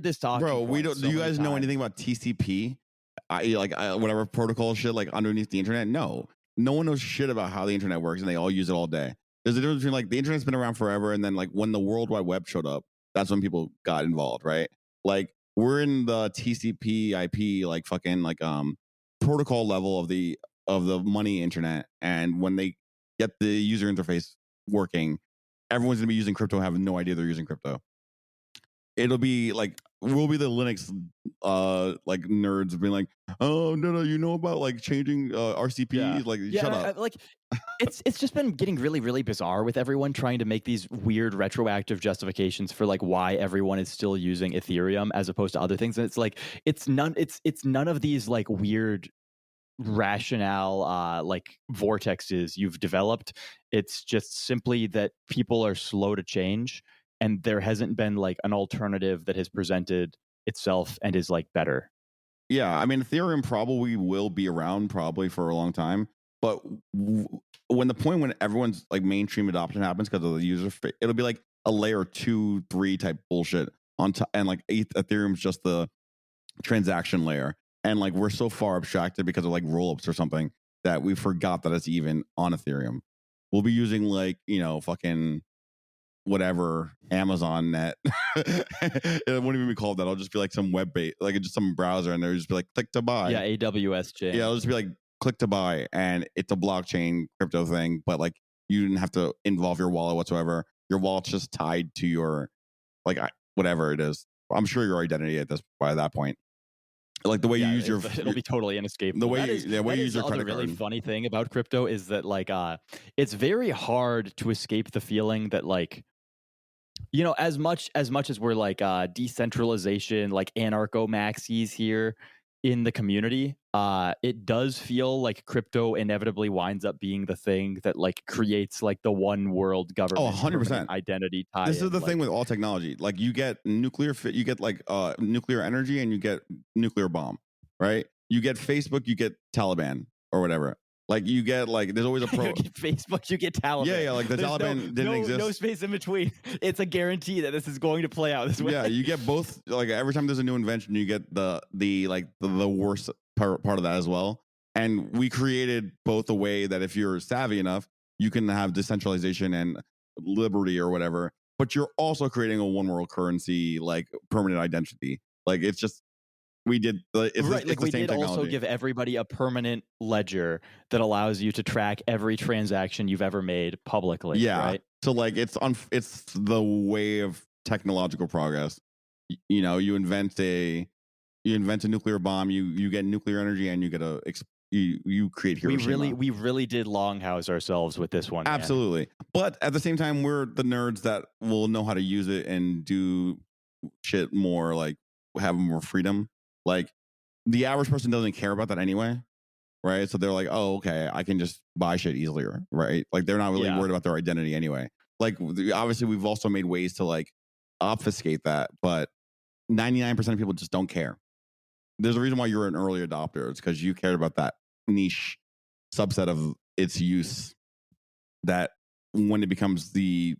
this talk. Bro, we don't do you guys know anything about TCP? Whatever protocol shit like underneath the internet? No one knows shit about how the internet works, and they all use it all day. There's a difference between like the internet's been around forever, and then like when the World Wide Web showed up, that's when people got involved, right? Like we're in the TCP IP like fucking like protocol level of the money internet, and when they get the user interface working, everyone's gonna be using crypto and have no idea they're using crypto. It'll be like we'll be the Linux like nerds being like, oh no, you know about like changing RCPs, like shut up. Like it's just been getting really, really bizarre with everyone trying to make these weird retroactive justifications for like why everyone is still using Ethereum as opposed to other things. And it's like it's none of these like weird rationale like vortexes you've developed. It's just simply that people are slow to change, and there hasn't been like an alternative that has presented itself and is like better. Yeah, I mean Ethereum probably will be around probably for a long time, but when everyone's like mainstream adoption happens because of the user, it'll be like a layer 2, 3 type bullshit on top, and like Ethereum's just the transaction layer, and like we're so far abstracted because of like rollups or something that we forgot that it's even on Ethereum. We'll be using like fucking whatever Amazon net. It won't even be called that. I'll just be like some web bait, like just some browser, and there'll just be like click to buy. Yeah, AWS chain. Yeah, it'll just be like click to buy, and it's a blockchain crypto thing, but like you didn't have to involve your wallet whatsoever. Your wallet's just tied to your like whatever it is. I'm sure your identity by that point. Like the way you use it'll be totally inescapable. The way you use your credit card. The really funny thing about crypto is that like it's very hard to escape the feeling that like as much as we're like decentralization, like anarcho maxis here in the community, it does feel like crypto inevitably winds up being the thing that like creates like the one world government. 100% identity tie. This is the thing with all technology. Like you get nuclear energy, and you get nuclear bomb, right? You get Facebook, you get Taliban or whatever. Like you get like there's always a you get Facebook, you get Taliban. Yeah, like the Taliban didn't exist. No space in between. It's a guarantee that this is going to play out this way. Yeah, you get both. Like every time there's a new invention, you get the worst part of that as well. And we created both a way that if you're savvy enough, you can have decentralization and liberty or whatever. But you're also creating a one world currency, like permanent identity. Like it's just. We did we did also give everybody a permanent ledger that allows you to track every transaction you've ever made publicly. Yeah, right? So like it's the way of technological progress. You invent a nuclear bomb, you get nuclear energy, and you get a you create Hiroshima. We really did longhouse ourselves with this one. Absolutely. Man. But at the same time, we're the nerds that will know how to use it and do shit more, like have more freedom. Like the average person doesn't care about that anyway. Right. So they're like, oh, okay, I can just buy shit easier. Right. Like they're not really worried about their identity anyway. Like obviously we've also made ways to like obfuscate that, but 99% of people just don't care. There's a reason why you're an early adopter. It's because you cared about that niche subset of its use that when it becomes the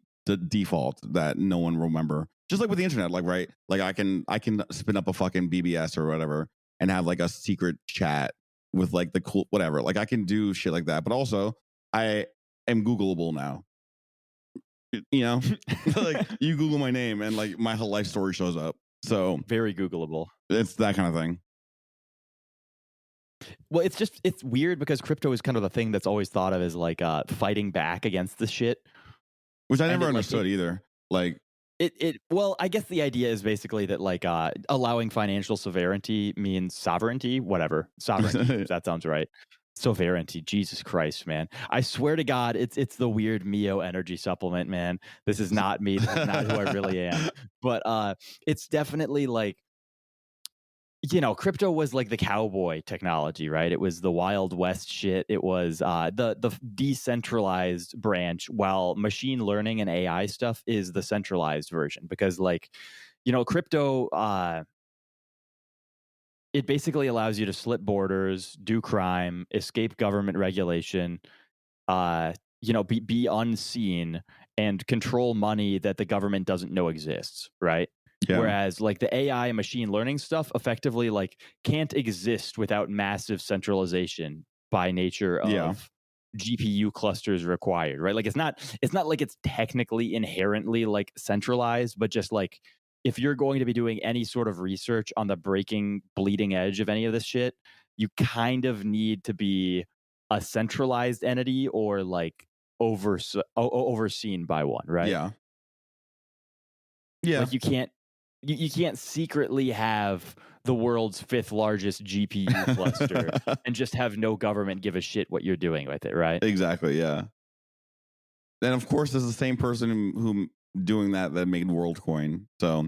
default that no one will remember. Just like with the internet, like right, like I can spin up a fucking BBS or whatever and have like a secret chat with like the cool whatever. Like I can do shit like that, but also I am Googleable now. You know, like you Google my name and like my whole life story shows up. So very Googleable. It's that kind of thing. Well, it's weird because crypto is kind of the thing that's always thought of as like fighting back against the shit, which I never understood either. Like well, I guess the idea is basically that like allowing financial sovereignty means sovereignty, whatever. Sovereignty, that sounds right. Sovereignty, Jesus Christ, man. I swear to God, it's the weird Mio energy supplement, man. This is not me. This is not who I really am. But it's definitely like, you know, crypto was like the cowboy technology, right? It was the Wild West shit. It was the decentralized branch, while machine learning and AI stuff is the centralized version. Because, like, you know, crypto, it basically allows you to slip borders, do crime, escape government regulation, you know, be unseen, and control money that the government doesn't know exists, right? Yeah. Whereas like the AI and machine learning stuff effectively like can't exist without massive centralization by nature of GPU clusters required, right? Like it's not like it's technically inherently like centralized, but just like if you're going to be doing any sort of research on the bleeding edge of any of this shit, you kind of need to be a centralized entity or like overseen by one, right? Yeah. Like you can't secretly have the world's 5th largest GPU cluster and just have no government give a shit what you're doing with it, right? Exactly, yeah. And of course, there's the same person who doing that made WorldCoin. So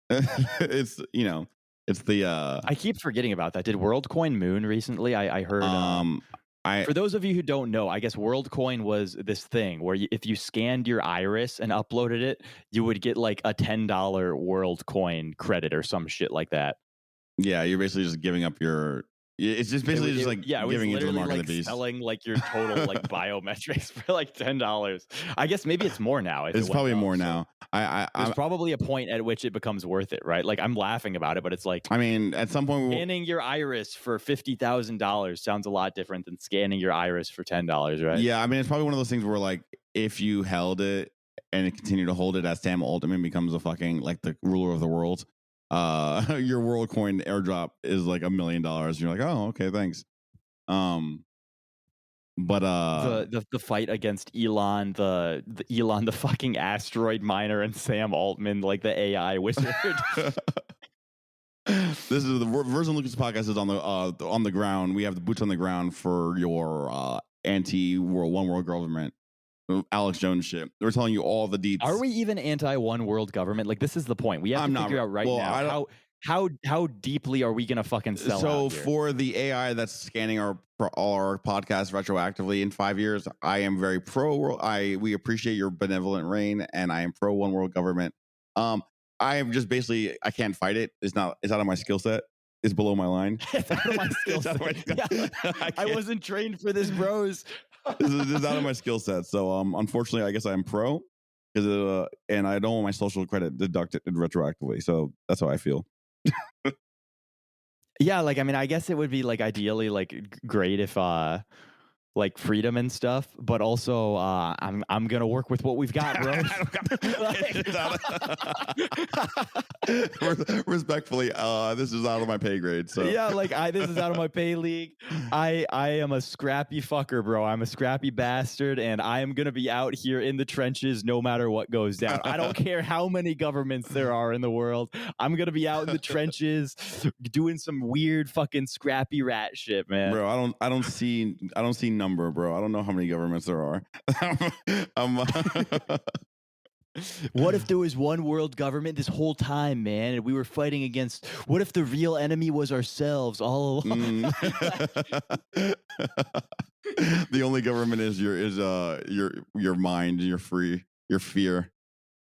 it's, you know, it's the... I keep forgetting about that. Did WorldCoin moon recently? I heard... for those of you who don't know, I guess WorldCoin was this thing where if you scanned your iris and uploaded it, you would get like a $10 WorldCoin credit or some shit like that. Yeah, you're basically just giving up your... It's just basically giving into the mark of the beast. Selling like your total like biometrics for like $10. I guess maybe it's more now. It's probably more now. There's probably a point at which it becomes worth it, right? Like I'm laughing about it, but it's like, I mean, at some point, scanning your iris for $50,000 sounds a lot different than scanning your iris for $10, right? Yeah, I mean, it's probably one of those things where like if you held it and continue to hold it as Sam Altman becomes a fucking like the ruler of the world. Your WorldCoin airdrop is like $1 million. You're like, oh, okay, thanks. But the fight against Elon, the Elon, the fucking asteroid miner, and Sam Altman, like the AI wizard. This is the Version Lucas podcast is on the ground. We have the boots on the ground for your anti-world one world government. Alex Jones shit. We're telling you all the deets. Are we even anti-one world government? Like this is the point. We have to figure out now how deeply are we gonna fucking sell? So for the AI that's scanning all our podcasts retroactively in 5 years, I am very pro world. We appreciate your benevolent reign, and I am pro one world government. I am just basically I can't fight it. It's out of my skill set. It's below my line. It's out of my skill set. I wasn't trained for this, bros. This is out of my skill set. So unfortunately, I guess I'm pro because and I don't want my social credit deducted retroactively. So that's how I feel. Yeah, like I mean, I guess it would be like ideally like great if like freedom and stuff, but also I'm gonna work with what we've got, bro. Respectfully, this is out of my pay grade. So yeah, like this is out of my pay league. I am a scrappy fucker, bro. I'm a scrappy bastard, and I am gonna be out here in the trenches no matter what goes down. I don't care how many governments there are in the world. I'm gonna be out in the trenches doing some weird fucking scrappy rat shit, man. Bro, I don't see number, bro. I don't know how many governments there are. What if there was one world government this whole time, man, and we were fighting against? What if the real enemy was ourselves all along? The only government is your mind, your fear.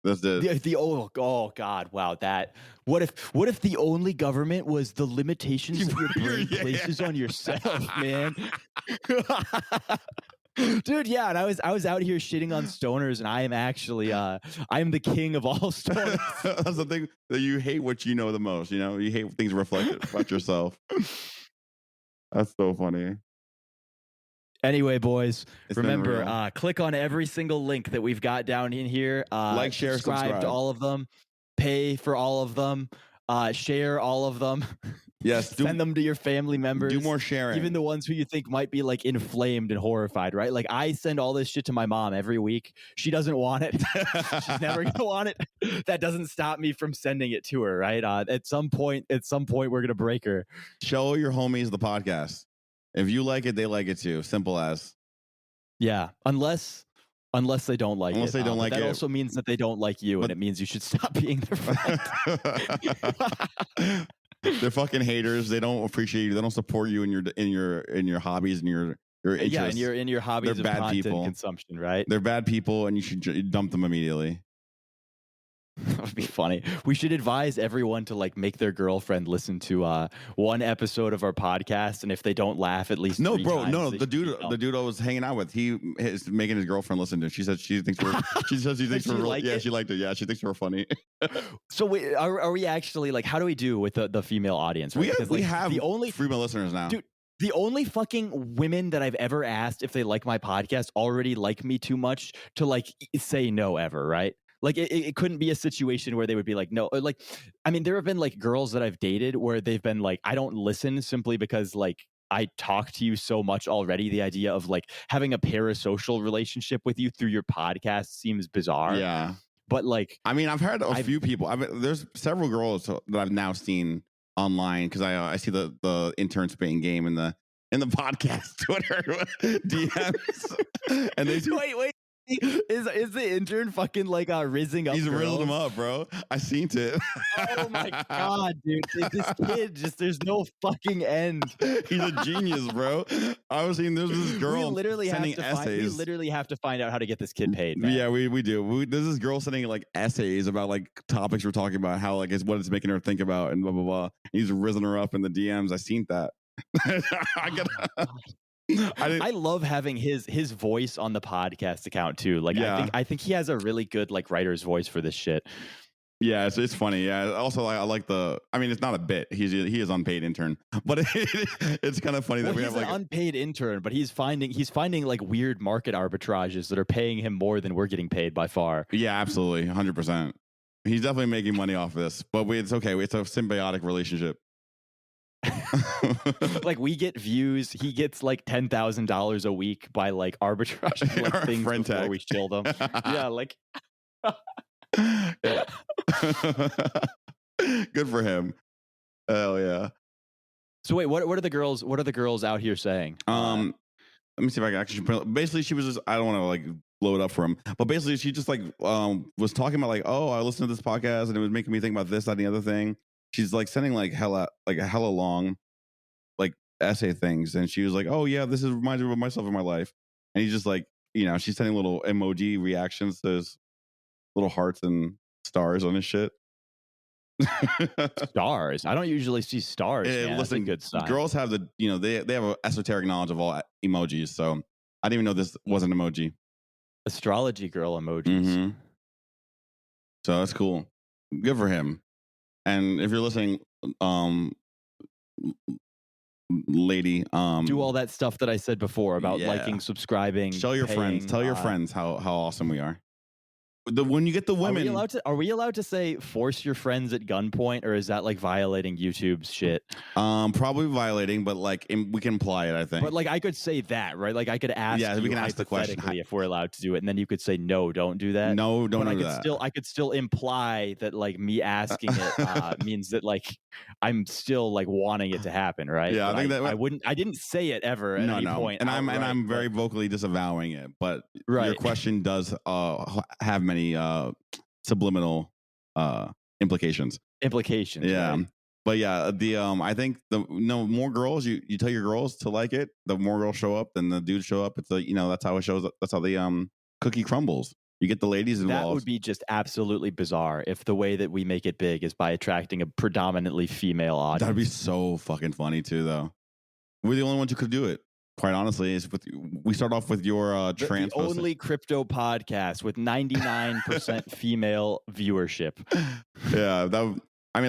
That's it. Oh god, wow, that. What if the only government was the limitations that your brain places on yourself, man? Dude, yeah, and I was out here shitting on stoners, and I am actually I am the king of all stoners. That's the thing, that you hate what you know the most. You know, you hate things reflected about yourself. That's so funny. Anyway, boys, remember, click on every single link that we've got down in here. Like, share, subscribe to all of them, pay for all of them, share all of them. Yes, send them to your family members. Do more sharing, even the ones who you think might be like inflamed and horrified, right? Like I send all this shit to my mom every week. She doesn't want it. She's never gonna want it. That doesn't stop me from sending it to her, right? At some point, we're gonna break her. Show your homies the podcast. If you like it, they like it too. Simple as. Yeah, unless they don't like it. Unless they don't like it. That also means that they don't like you, and it means you should stop being their friend. They're fucking haters. They don't appreciate you. They don't support you in your hobbies and your interests. Yeah, in your hobbies. They're bad content people. Consumption, right? They're bad people, and you should dump them immediately. That would be funny. We should advise everyone to like make their girlfriend listen to one episode of our podcast, and if they don't laugh at least no, 3 bro, times, no, the dude I was hanging out with, he is making his girlfriend listen to it. She said she thinks we're she thinks we're like yeah, she liked it. Yeah, she thinks we're funny. So are we actually like, how do we do with the female audience? Right? We have the only female listeners now, dude. The only fucking women that I've ever asked if they like my podcast already like me too much to like say no ever, right? Like it couldn't be a situation where they would be like, no, like, I mean, there have been like girls that I've dated where they've been like, I don't listen simply because like I talk to you so much already. The idea of like having a parasocial relationship with you through your podcast seems bizarre. Yeah. But like, I mean, I've heard a few people. There's several girls that I've now seen online because I see the intern spitting game in the podcast Twitter DMs, and they wait. Is the intern fucking like rizzing up? He's girls? rizzled them up, bro. I seen it. Oh my god, dude! This kid there's no fucking end. He's a genius, bro. I was seeing there's this girl sending essays. We literally have to find out how to get this kid paid, man. Yeah, we do. There's this girl sending like essays about like topics we're talking about, how like what it's making her think about, and blah blah blah. He's rizzing her up in the DMs. I seen that. I love having his voice on the podcast account too. Like, yeah. I think he has a really good like writer's voice for this shit. Yeah, it's funny. Yeah. Also, I like I mean, it's not a bit. He is unpaid intern, but it's kind of funny that we have like an unpaid intern, but he's finding like weird market arbitrages that are paying him more than we're getting paid by far. Yeah, absolutely, 100%. He's definitely making money off of this, but it's okay. It's a symbiotic relationship. Like we get views, he gets like $10,000 a week by like arbitrage like things before we shield them. Yeah, like good for him. Hell yeah. So wait, what are the girls out here saying? Let me see if I can actually basically she was just, I don't want to like blow it up for him, but basically she just like was talking about like, oh, I listened to this podcast and it was making me think about this, that, and the other thing. She's like sending like hella long like essay things, and she was like, oh yeah, this reminds me of myself in my life. And he's just like, you know, she's sending little emoji reactions to his little hearts and stars on his shit. Stars? I don't usually see stars. Man. Listen, that's a good sign. Girls have they have an esoteric knowledge of all emojis, so I didn't even know this was an emoji. Astrology girl emojis. Mm-hmm. So that's cool. Good for him. And if you're listening, lady. Do all that stuff that I said before about Yeah. liking, subscribing. Show your friends. Tell your friends how awesome we are. When you get the women, Are we allowed to say force your friends at gunpoint, or is that like violating YouTube's shit? probably violating, but like we can imply it, I think. But like I could say that, right? Like I could ask. Yeah, we you can ask the question if we're allowed to do it, and then you could say no, don't do that. No, don't do that. I could still imply that like me asking it means that like I'm still like wanting it to happen, right? Yeah, but I think that I wouldn't. I didn't say it ever at any point. And I'm very vocally disavowing it. But right. Your question does have many subliminal implications. Yeah. Right? But yeah, I think more girls you tell your girls to like it, the more girls show up, then the dudes show up. It's that's how it shows up. That's how the cookie crumbles. You get the ladies involved. That would be just absolutely bizarre if the way that we make it big is by attracting a predominantly female audience. That'd be so fucking funny too, though. We're the only ones who could do it. Quite honestly, we start off with your trans. The only crypto podcast with 99% female viewership. Yeah,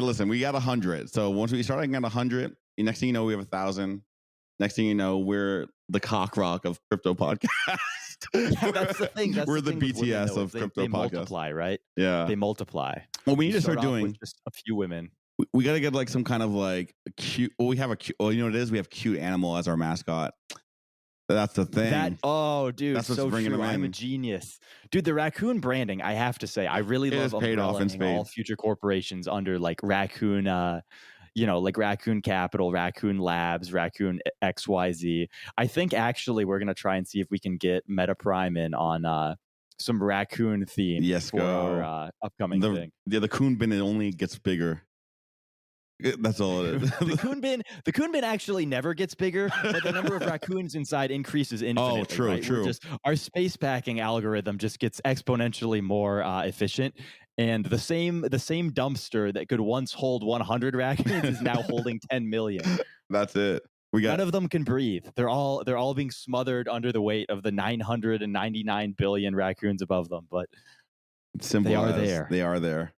listen, we got 100. So once we start at 100, next thing you know, we have 1,000. Next thing you know, we're the cock rock of crypto podcast. Yeah, that's the thing. We're the BTS of crypto they podcast. Multiply, right? Yeah, they multiply. Well, we need to start doing just a few women. We got to get like some kind of like a cute. Well, we have a cute. Oh, you know what it is? We have cute animal as our mascot. That's the thing. Dude, that's so true. I'm a genius, dude. The raccoon branding, I have to say, I really love umbrellaing all future corporations under like raccoon. Like Raccoon Capital, Raccoon Labs, Raccoon XYZ. I think actually we're gonna try and see if we can get Meta Prime in on some raccoon theme. Yes, for our upcoming thing. Yeah, the coon bin only gets bigger. That's all it is. The coon bin actually never gets bigger, but the number of raccoons inside increases infinitely. Oh, true, right? true. Our space packing algorithm just gets exponentially more efficient, and the same dumpster that could once hold 100 raccoons is now holding 10 million. That's it. None of them can breathe. They're all being smothered under the weight of the 999 billion raccoons above them. But they are there. They are there.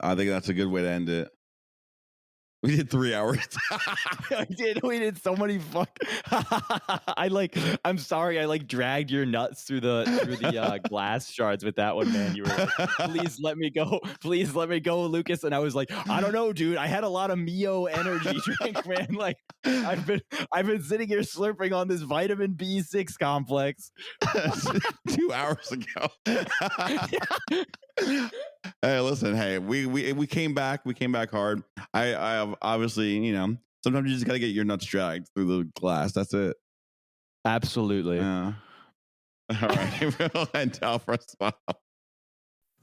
I think that's a good way to end it. We did 3 hours. We did so many I'm sorry. I dragged your nuts through the glass shards with that one, man. You were like, please let me go. Please let me go, Lucas. And I was like, I don't know, dude. I had a lot of Mio energy drink, man. Like I've been sitting here slurping on this vitamin B6 complex 2 hours ago. Hey, listen. Hey, we came back. We came back hard. I have obviously, sometimes you just got to get your nuts dragged through the glass. That's it. Absolutely. All right. We'll end out for a spot.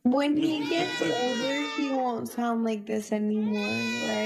When he gets older, he won't sound like this anymore, right?